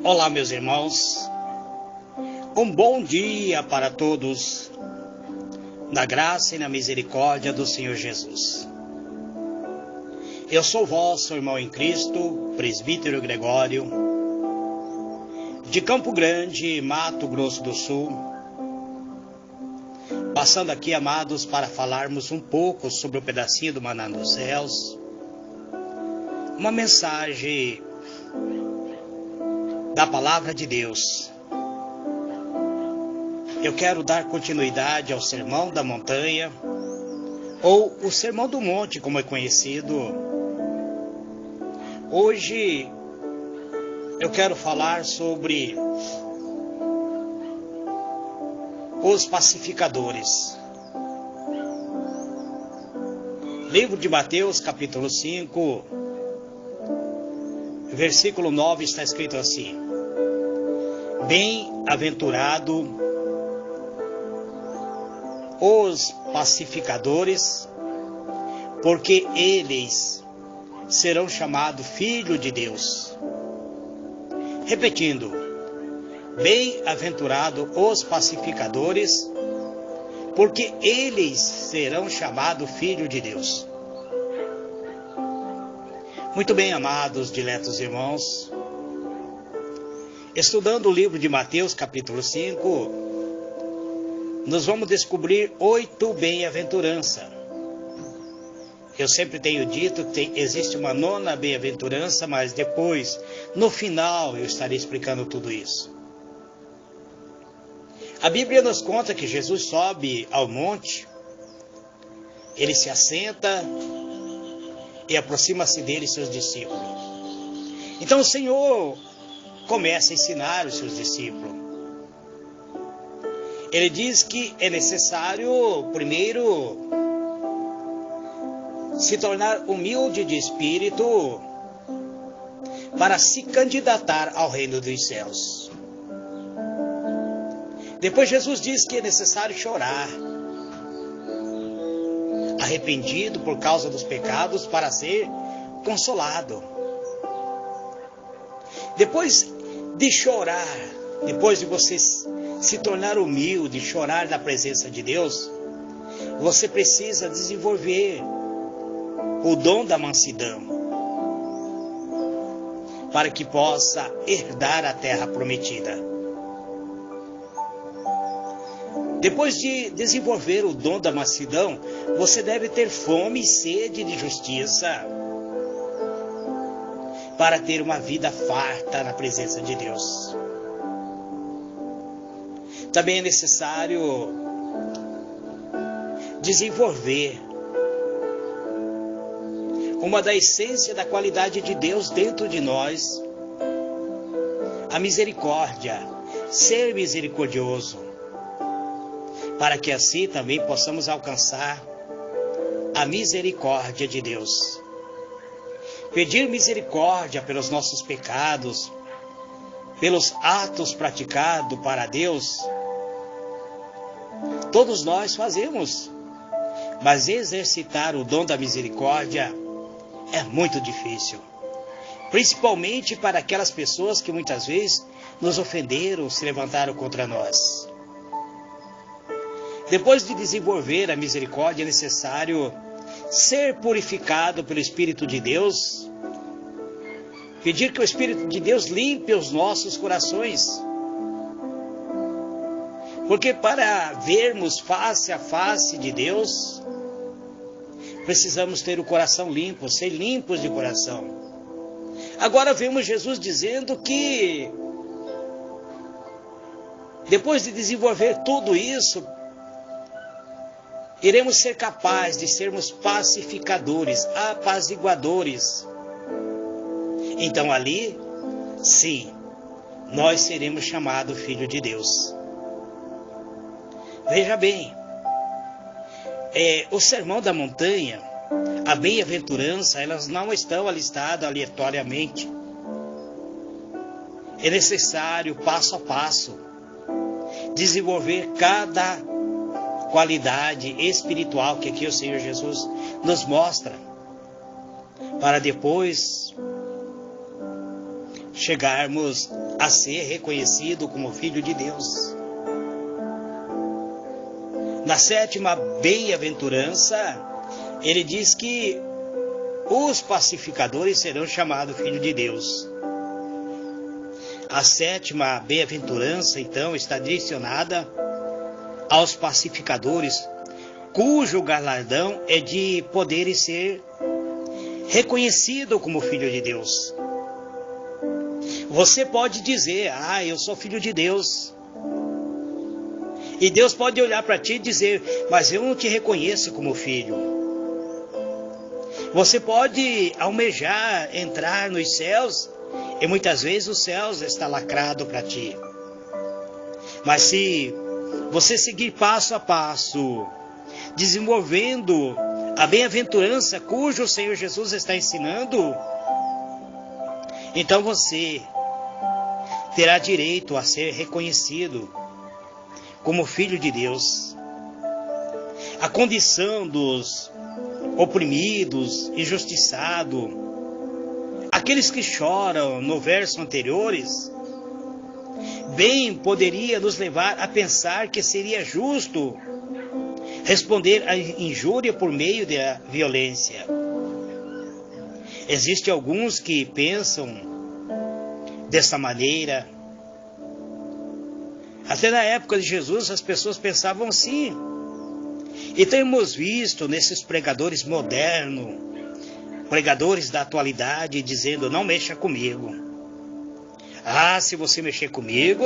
Olá, meus irmãos, um bom dia para todos, na graça e na misericórdia do Senhor Jesus. Eu sou vosso irmão em Cristo, presbítero Gregório, de Campo Grande, Mato Grosso do Sul, passando aqui, amados, para falarmos um pouco sobre o pedacinho do maná dos céus, uma mensagem da palavra de Deus. Eu quero dar continuidade ao Sermão da Montanha, ou o Sermão do Monte, como é conhecido. Hoje eu quero falar sobre os pacificadores. Livro de Mateus, capítulo 5, versículo 9, está escrito assim: Bem-aventurado os pacificadores, porque eles serão chamados filhos de Deus. Repetindo, bem-aventurado os pacificadores, porque eles serão chamados filhos de Deus. Muito bem, amados, diletos irmãos, estudando o livro de Mateus, capítulo 5, nós vamos descobrir 8 bem-aventuranças. Eu sempre tenho dito que existe uma 9ª bem-aventurança, mas depois, no final, eu estarei explicando tudo isso. A Bíblia nos conta que Jesus sobe ao monte, ele se assenta e aproxima-se dele seus discípulos. Então o Senhor começa a ensinar os seus discípulos. Ele diz que é necessário, primeiro, se tornar humilde de espírito para se candidatar ao reino dos céus. Depois Jesus diz que é necessário chorar, arrependido por causa dos pecados, para ser consolado. Depois de chorar, depois de você se tornar humilde, chorar na presença de Deus, você precisa desenvolver o dom da mansidão, para que possa herdar a terra prometida. Depois de desenvolver o dom da mansidão, você deve ter fome e sede de justiça, para ter uma vida farta na presença de Deus. Também é necessário desenvolver uma da essência da qualidade de Deus dentro de nós, a misericórdia, ser misericordioso, para que assim também possamos alcançar a misericórdia de Deus. Pedir misericórdia pelos nossos pecados, pelos atos praticados para Deus, todos nós fazemos, mas exercitar o dom da misericórdia é muito difícil, principalmente para aquelas pessoas que muitas vezes nos ofenderam, se levantaram contra nós. Depois de desenvolver a misericórdia, é necessário ser purificado pelo Espírito de Deus, pedir que o Espírito de Deus limpe os nossos corações, porque para vermos face a face de Deus, precisamos ter o coração limpo, ser limpos de coração. Agora vemos Jesus dizendo que, depois de desenvolver tudo isso, iremos ser capazes de sermos pacificadores, apaziguadores. Então ali, sim, nós seremos chamados filhos de Deus. Veja bem, o Sermão da Montanha, a bem-aventurança, elas não estão listadas aleatoriamente. É necessário, passo a passo, desenvolver cada qualidade espiritual que aqui o Senhor Jesus nos mostra, para depois chegarmos a ser reconhecido como filho de Deus. Na 7ª bem-aventurança, ele diz que os pacificadores serão chamados filhos de Deus. A 7ª bem-aventurança, então, está direcionada aos pacificadores, cujo galardão é de poderem ser reconhecido como filho de Deus. Você pode dizer, eu sou filho de Deus. E Deus pode olhar para ti e dizer, mas eu não te reconheço como filho. Você pode almejar entrar nos céus, e muitas vezes os céus estão lacrados para ti. Mas se você seguir passo a passo, desenvolvendo a bem-aventurança cujo o Senhor Jesus está ensinando, então você terá direito a ser reconhecido como filho de Deus. A condição dos oprimidos, injustiçados, aqueles que choram no verso anteriores, bem poderia nos levar a pensar que seria justo responder à injúria por meio da violência. Existem alguns que pensam dessa maneira. Até na época de Jesus as pessoas pensavam assim. E temos visto nesses pregadores modernos, pregadores da atualidade, dizendo, não mexa comigo. Se você mexer comigo,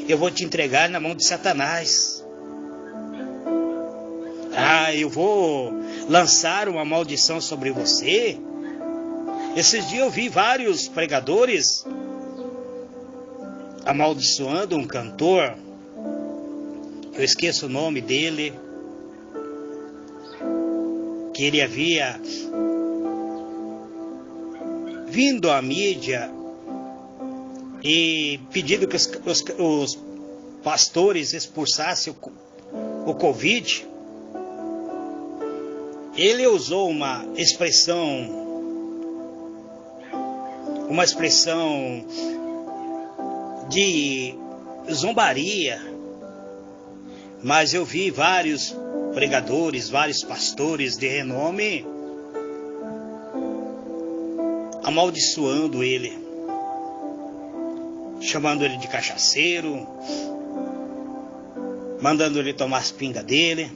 eu vou te entregar na mão de Satanás. Eu vou lançar uma maldição sobre você. Esses dias eu vi vários pregadores amaldiçoando um cantor, eu esqueço o nome dele, que ele havia vindo à mídia e pedido que os pastores expulsassem o Covid. Ele usou uma expressão de zombaria, mas eu vi vários pregadores, vários pastores de renome amaldiçoando ele, chamando ele de cachaceiro, mandando ele tomar as pingas dele.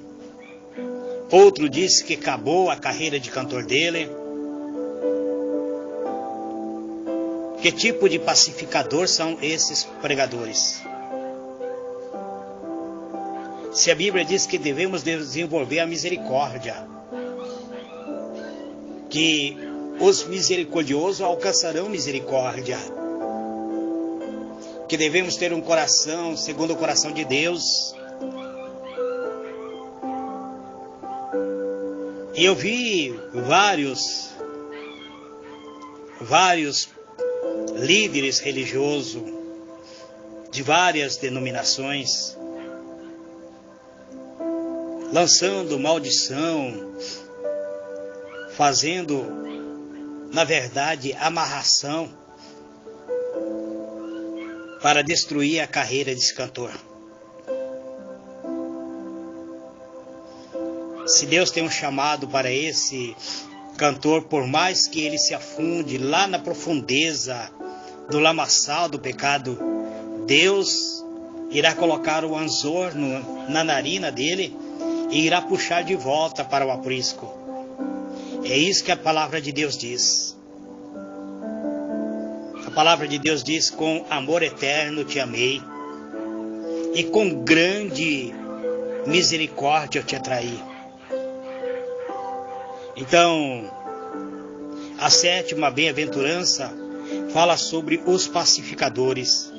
Outro disse que acabou a carreira de cantor dele. Que tipo de pacificador são esses pregadores? Se a Bíblia diz que devemos desenvolver a misericórdia, que os misericordiosos alcançarão misericórdia, que devemos ter um coração segundo o coração de Deus. E eu vi vários líderes religiosos de várias denominações lançando maldição, fazendo, na verdade, amarração para destruir a carreira desse cantor. Se Deus tem um chamado para esse cantor, por mais que ele se afunde lá na profundeza do lamaçal do pecado, Deus irá colocar o anzor na narina dele e irá puxar de volta para o aprisco. É isso que a palavra de Deus diz. A palavra de Deus diz: com amor eterno te amei, e com grande misericórdia eu te atraí. Então, a sétima bem-aventurança fala sobre os pacificadores,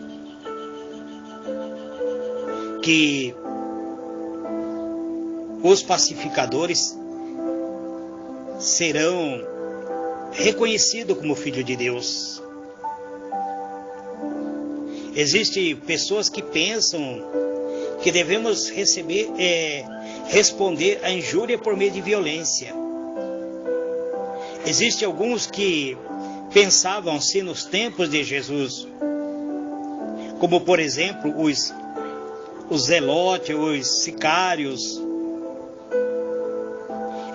que os pacificadores serão reconhecidos como filhos de Deus. Existem pessoas que pensam que devemos responder à injúria por meio de violência. Existem alguns que pensavam-se nos tempos de Jesus, como por exemplo os zelotes, os sicários.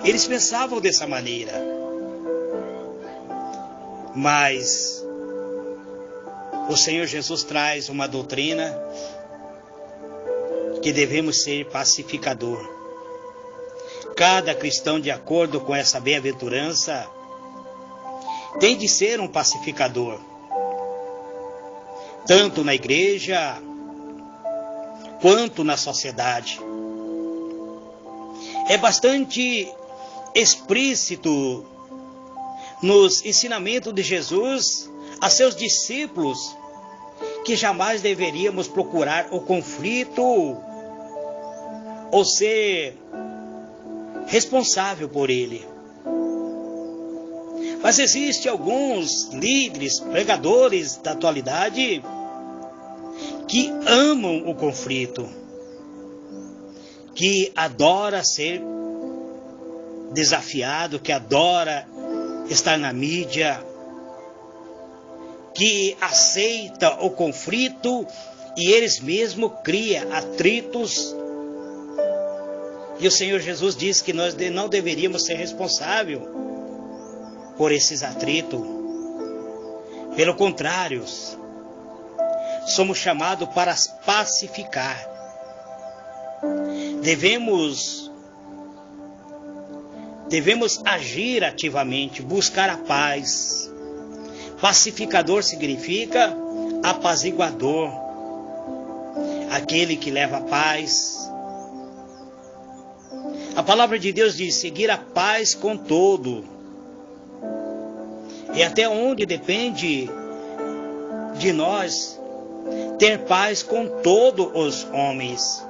Eles pensavam dessa maneira, mas o Senhor Jesus traz uma doutrina que devemos ser pacificador. Cada cristão, de acordo com essa bem-aventurança, tem de ser um pacificador, tanto na igreja quanto na sociedade. É bastante explícito nos ensinamentos de Jesus a seus discípulos que jamais deveríamos procurar o conflito ou ser responsável por ele. Mas existem alguns líderes, pregadores da atualidade que amam o conflito, que adora ser desafiado, que adora estar na mídia, que aceita o conflito e eles mesmos criam atritos. E o Senhor Jesus diz que nós não deveríamos ser responsáveis por esses atritos. Pelo contrário, somos chamados para pacificar. Devemos agir ativamente, buscar a paz. Pacificador significa apaziguador, aquele que leva a paz. A palavra de Deus diz: seguir a paz com todo. E até onde depende de nós ter paz com todos os homens.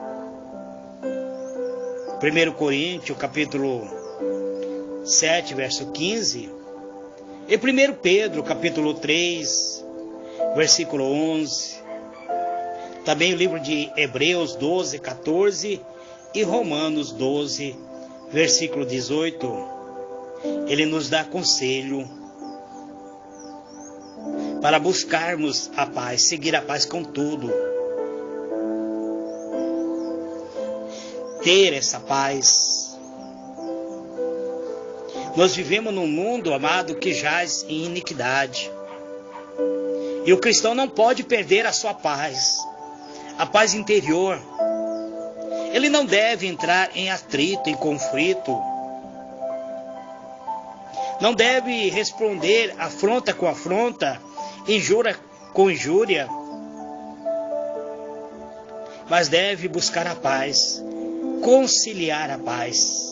1 Coríntios, capítulo 7, verso 15. E 1 Pedro, capítulo 3, versículo 11. Também o livro de Hebreus 12, 14 e Romanos 12, versículo 18. Ele nos dá conselho para buscarmos a paz, seguir a paz com tudo. Ter essa paz. Nós vivemos num mundo, amado, que jaz em iniquidade. E o cristão não pode perder a sua paz, a paz interior. Ele não deve entrar em atrito, em conflito. Não deve responder afronta com afronta, injúria com injúria. Mas deve buscar a paz, conciliar a paz.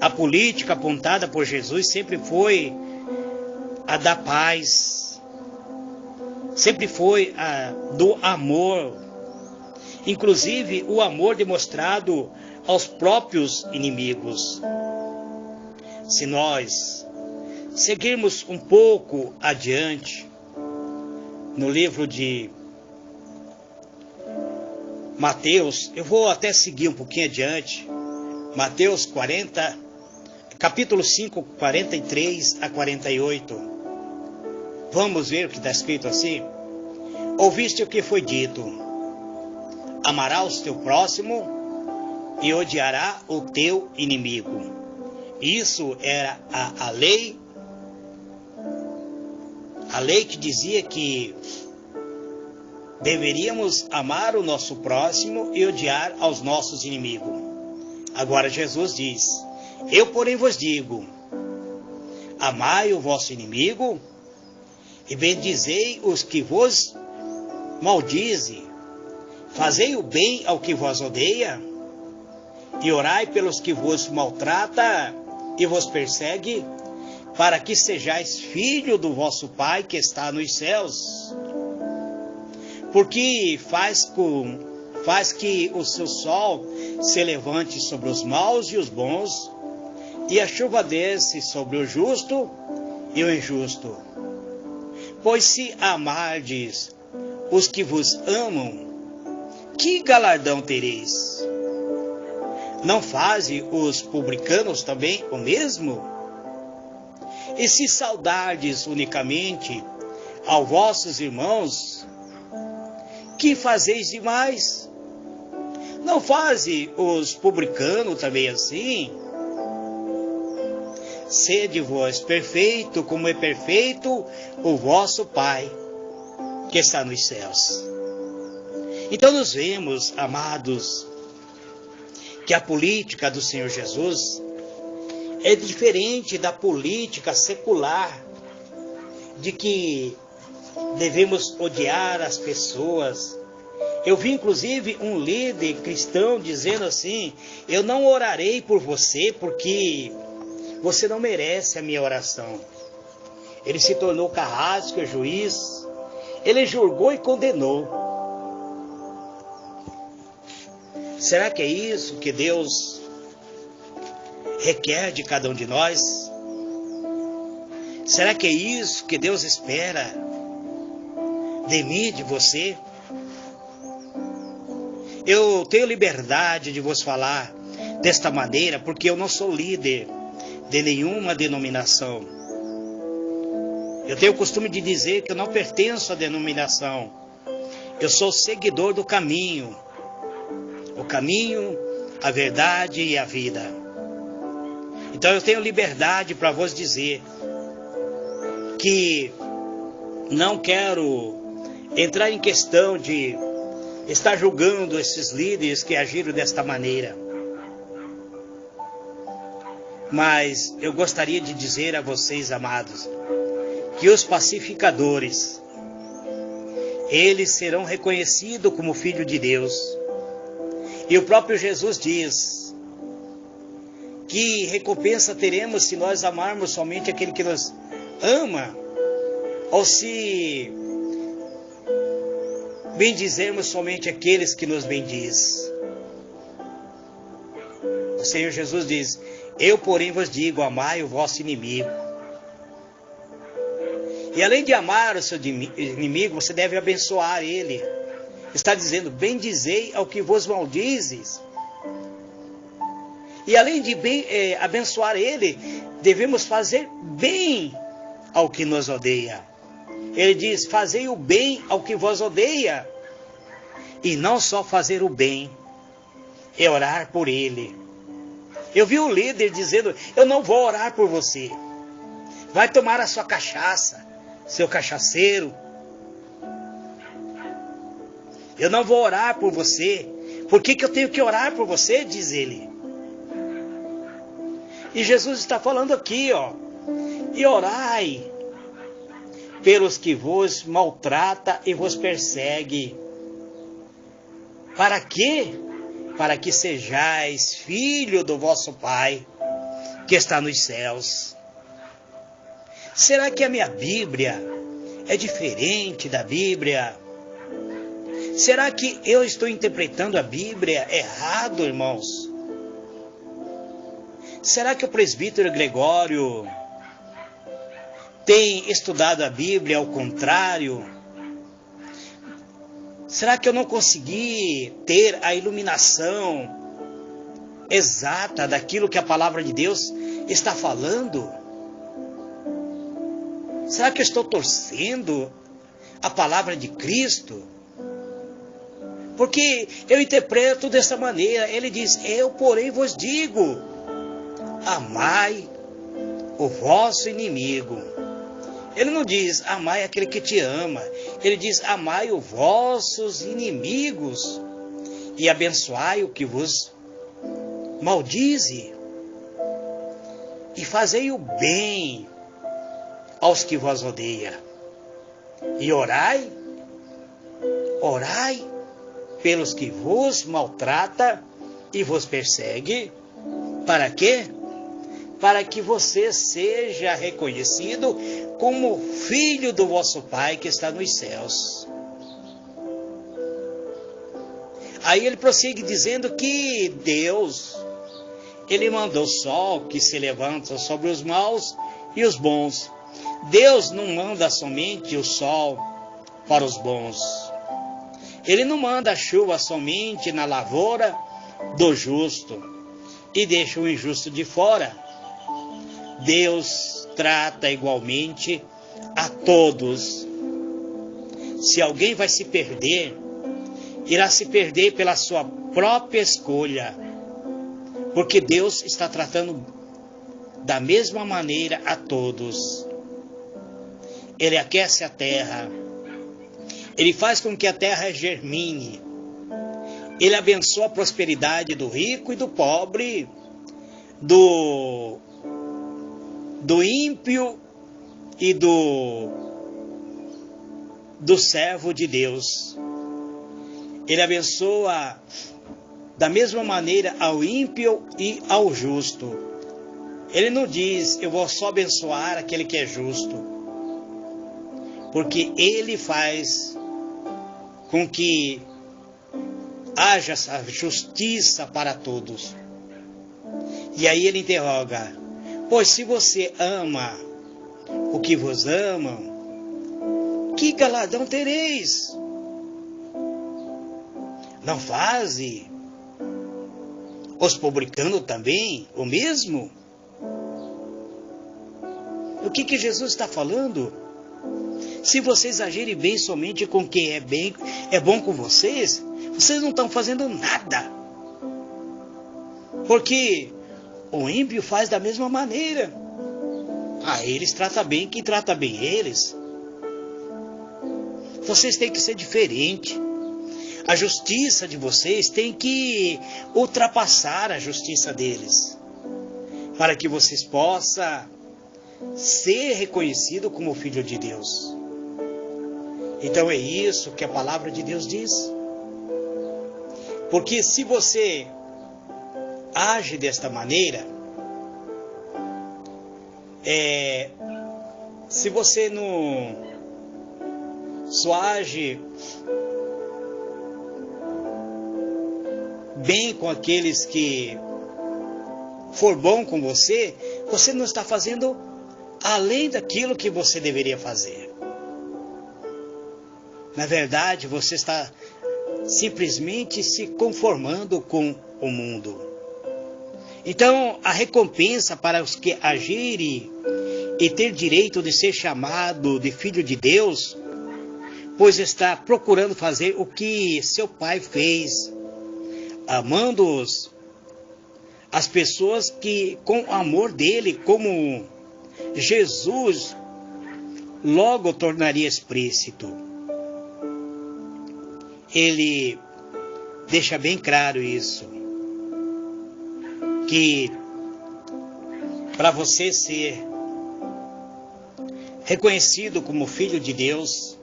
A política apontada por Jesus sempre foi a da paz, sempre foi a do amor, inclusive o amor demonstrado aos próprios inimigos. Se nós seguirmos um pouco adiante, no livro de Mateus, eu vou até seguir um pouquinho adiante, Mateus 40, capítulo 5, 43 a 48. Vamos ver o que está escrito assim? Ouviste o que foi dito: amarás o teu próximo e odiará o teu inimigo. Isso era a lei que dizia que deveríamos amar o nosso próximo e odiar aos nossos inimigos. Agora Jesus diz: eu, porém, vos digo, amai o vosso inimigo e bendizei os que vos maldizem, fazei o bem ao que vos odeia e orai pelos que vos maltrata e vos persegue, para que sejais filho do vosso Pai que está nos céus. Porque faz que o seu sol se levante sobre os maus e os bons, e a chuva desce sobre o justo e o injusto. Pois se amardes os que vos amam, que galardão tereis? Não fazem os publicanos também o mesmo? E se saudardes unicamente aos vossos irmãos, que fazeis demais? Não faze os publicanos também assim? Sede vós perfeito, como é perfeito o vosso Pai, que está nos céus. Então nós vemos, amados, que a política do Senhor Jesus é diferente da política secular, de que devemos odiar as pessoas. Eu vi inclusive um líder cristão dizendo assim: eu não orarei por você porque você não merece a minha oração. Ele se tornou carrasco, juiz, ele julgou e condenou. Será que é isso que Deus requer de cada um de nós? Será que é isso que Deus espera de mim, de você? Eu tenho liberdade de vos falar desta maneira porque eu não sou líder de nenhuma denominação. Eu tenho o costume de dizer que eu não pertenço à denominação. Eu sou seguidor do caminho. O caminho, a verdade e a vida. Então eu tenho liberdade para vos dizer que não quero entrar em questão de estar julgando esses líderes que agiram desta maneira. Mas eu gostaria de dizer a vocês, amados, que os pacificadores, eles serão reconhecidos como filhos de Deus. E o próprio Jesus diz que recompensa teremos se nós amarmos somente aquele que nos ama, ou se bendizermos somente aqueles que nos bendiz. O Senhor Jesus diz: eu, porém, vos digo, amai o vosso inimigo. E além de amar o seu inimigo, você deve abençoar ele. Está dizendo: bendizei ao que vos maldizes. E além de abençoar ele, devemos fazer bem ao que nos odeia. Ele diz: fazei o bem ao que vos odeia. E não só fazer o bem, é orar por ele. Eu vi um líder dizendo: eu não vou orar por você. Vai tomar a sua cachaça, seu cachaceiro. Eu não vou orar por você. Por que eu tenho que orar por você? Diz ele. E Jesus está falando aqui, ó: e orai pelos que vos maltrata e vos persegue. Para quê? Para que sejais filho do vosso Pai, que está nos céus. Será que a minha Bíblia é diferente da Bíblia? Será que eu estou interpretando a Bíblia errado, irmãos? Será que o presbítero Gregório tem estudado a Bíblia ao contrário? Será que eu não consegui ter a iluminação exata daquilo que a palavra de Deus está falando? Será que eu estou torcendo a palavra de Cristo? Porque eu interpreto dessa maneira. Ele diz: eu, porém, vos digo, amai o vosso inimigo. Ele não diz: amai aquele que te ama. Ele diz: amai os vossos inimigos e abençoai o que vos maldize. E fazei o bem aos que vos odeiam. E orai pelos que vos maltrata e vos persegue. Para quê? Para que você seja reconhecido como filho do vosso Pai que está nos céus. Aí ele prossegue dizendo que Deus, ele mandou o sol que se levanta sobre os maus e os bons. Deus não manda somente o sol para os bons. Ele não manda a chuva somente na lavoura do justo e deixa o injusto de fora. Deus trata igualmente a todos. Se alguém vai se perder, irá se perder pela sua própria escolha, porque Deus está tratando da mesma maneira a todos. Ele aquece a terra, Ele faz com que a terra germine, Ele abençoa a prosperidade do rico e do pobre, do ímpio e do servo de Deus. Ele abençoa da mesma maneira ao ímpio e ao justo. Ele não diz, eu vou só abençoar aquele que é justo, porque Ele faz com que haja essa justiça para todos. E aí Ele interroga, pois se você ama o que vos amam, que galardão tereis? Não faze os publicanos também o mesmo? O que Jesus está falando? Se vocês agirem bem somente com quem é bom com vocês, vocês não estão fazendo nada. Porque o ímpio faz da mesma maneira. A eles trata bem quem trata bem eles. Vocês têm que ser diferentes. A justiça de vocês tem que ultrapassar a justiça deles, para que vocês possam ser reconhecidos como filho de Deus. Então é isso que a palavra de Deus diz. Porque se você age desta maneira, se você não só age bem com aqueles que for bom com você, você não está fazendo além daquilo que você deveria fazer. Na verdade, você está simplesmente se conformando com o mundo. Então, a recompensa para os que agirem e ter direito de ser chamado de filho de Deus, pois está procurando fazer o que seu pai fez, amando as pessoas que com o amor dele, como Jesus logo tornaria explícito. Ele deixa bem claro isso, que para você ser reconhecido como filho de Deus,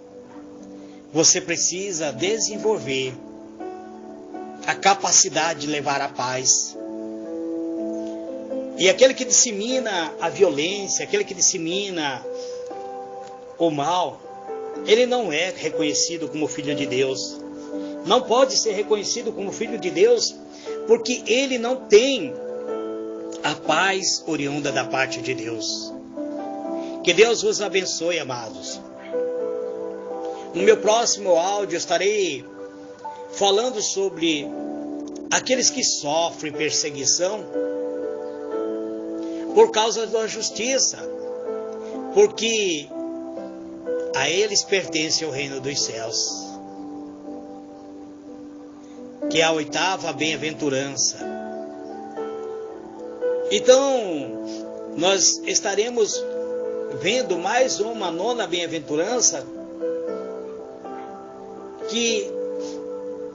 você precisa desenvolver a capacidade de levar a paz. E aquele que dissemina a violência, aquele que dissemina o mal, ele não é reconhecido como filho de Deus. Não pode ser reconhecido como filho de Deus, porque ele não tem a paz oriunda da parte de Deus. Que Deus vos abençoe, amados. No meu próximo áudio estarei falando sobre aqueles que sofrem perseguição por causa da justiça, porque a eles pertence o reino dos céus, que é a 8ª bem-aventurança. Então, nós estaremos vendo mais uma 9ª bem-aventurança, que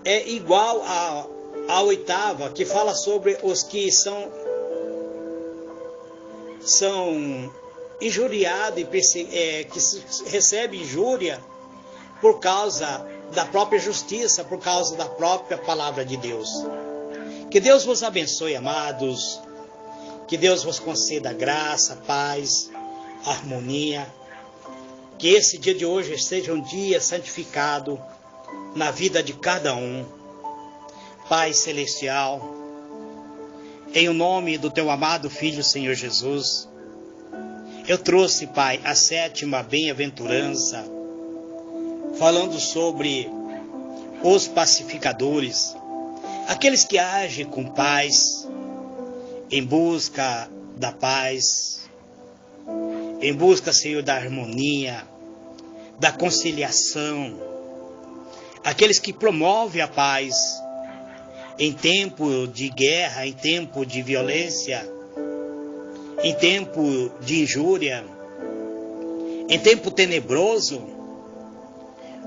é igual à 8ª, que fala sobre os que são injuriados e que recebem injúria por causa da própria justiça, por causa da própria palavra de Deus. Que Deus vos abençoe, amados. Que Deus vos conceda graça, paz, harmonia. Que esse dia de hoje seja um dia santificado na vida de cada um. Pai Celestial, em o nome do Teu amado Filho, Senhor Jesus, eu trouxe, Pai, a 7ª bem-aventurança, falando sobre os pacificadores, aqueles que agem com paz, em busca da paz, em busca, Senhor, da harmonia, da conciliação, aqueles que promovem a paz em tempo de guerra, em tempo de violência, em tempo de injúria, em tempo tenebroso.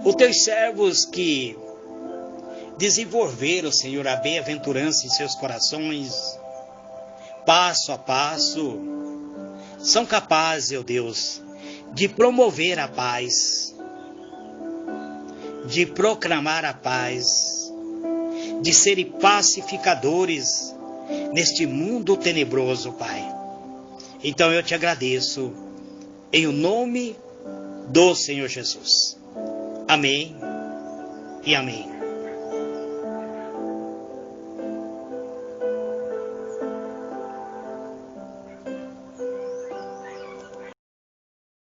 Os teus servos que desenvolveram, Senhor, a bem-aventurança em seus corações, passo a passo, são capazes, ó Deus, de promover a paz, de proclamar a paz, de serem pacificadores neste mundo tenebroso, Pai. Então eu te agradeço, em o nome do Senhor Jesus. Amém e amém.